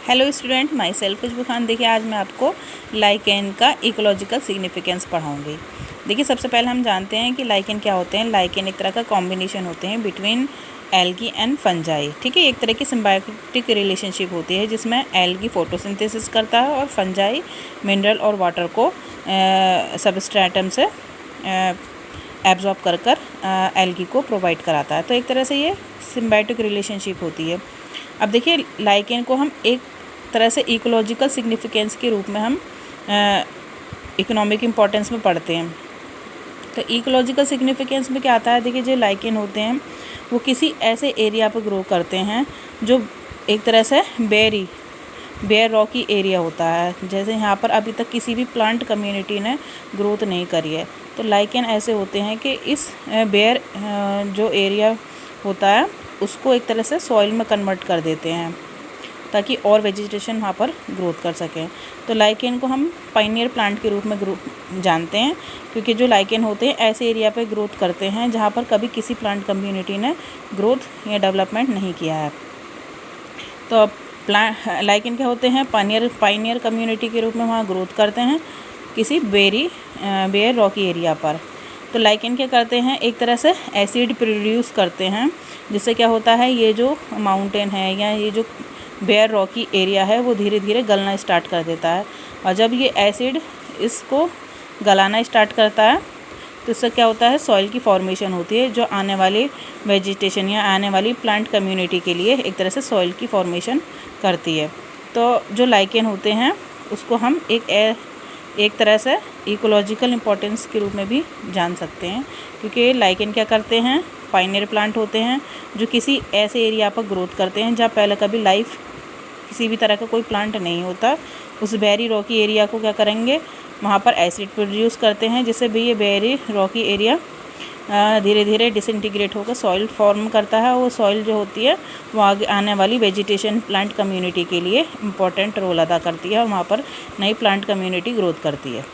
Hello student, my self खुशबू खान। देखिए, आज मैं आपको लाइकेन का इकोलॉजिकल सिग्निफिकेंस पढ़ाऊंगी। देखिए, सबसे पहले हम जानते हैं कि लाइकेन क्या होते हैं। लाइकेन एक तरह का कॉम्बिनेशन होते हैं बिटवीन एल्गी एंड फंजाई। ठीक है, एक तरह की सिम्बायोटिक रिलेशनशिप होती है जिसमें एल्गी फोटोसिंथेसिस करता है और फंजाई मिनरल और वाटर को सबस्ट्रेटम से एब्जॉर्ब कर एल्गी को प्रोवाइड कराता है। तो एक तरह से ये सिम्बायोटिक रिलेशनशिप होती है। अब देखिए, लाइकेन को हम एक तरह से इकोलॉजिकल सिग्निफिकेंस के रूप में हम इकोनॉमिक इम्पोर्टेंस में पढ़ते हैं। तो इकोलॉजिकल सिग्निफिकेंस में क्या आता है, देखिए जो लाइकेन होते हैं वो किसी ऐसे एरिया पर ग्रो करते हैं जो एक तरह से बेयर रॉकी एरिया होता है। जैसे यहाँ पर अभी तक किसी भी प्लांट कम्युनिटी ने ग्रोथ नहीं करी है। तो लाइकेन ऐसे होते हैं कि इस बेयर जो एरिया होता है उसको एक तरह से सॉइल में कन्वर्ट कर देते हैं ताकि और वेजिटेशन वहाँ पर ग्रोथ कर सकें। तो लाइकेन को हम पाइनियर प्लांट के रूप में जानते हैं, क्योंकि जो लाइकेन होते हैं ऐसे एरिया पे ग्रोथ करते हैं जहाँ पर कभी किसी प्लांट कम्युनिटी ने ग्रोथ या डेवलपमेंट नहीं किया है। तो लाइकेन क्या होते हैं, पाइनियर कम्युनिटी के रूप में वहाँ ग्रोथ करते हैं किसी बेयर रॉकी एरिया पर। तो लाइकेन क्या करते हैं, एक तरह से एसिड प्रोड्यूस करते हैं, जिससे क्या होता है ये जो माउंटेन है या ये जो बेयर रॉकी एरिया है वो धीरे धीरे गलना स्टार्ट कर देता है। और जब ये एसिड इसको गलाना स्टार्ट करता है तो इससे क्या होता है, सॉइल की फॉर्मेशन होती है जो आने वाली वेजिटेशन या आने वाली प्लांट कम्युनिटी के लिए एक तरह से सॉइल की फॉर्मेशन करती है। तो जो लाइकेन होते हैं उसको हम एक तरह से इकोलॉजिकल इम्पोर्टेंस के रूप में भी जान सकते हैं, क्योंकि लाइकेन क्या करते हैं, पाइनियर प्लांट होते हैं जो किसी ऐसे एरिया पर ग्रोथ करते हैं जहाँ पहले कभी लाइफ किसी भी तरह का कोई प्लांट नहीं होता। उस बेरी रॉकी एरिया को क्या करेंगे, वहाँ पर एसिड प्रोड्यूस करते हैं, जिससे भी ये बेरी रॉकी एरिया धीरे धीरे डिसइंटीग्रेट होकर सॉइल फॉर्म करता है। वो सॉइल जो होती है वो आगे आने वाली वेजिटेशन प्लांट कम्युनिटी के लिए इम्पोर्टेंट रोल अदा करती है और वहाँ पर नई प्लांट कम्युनिटी ग्रोथ करती है।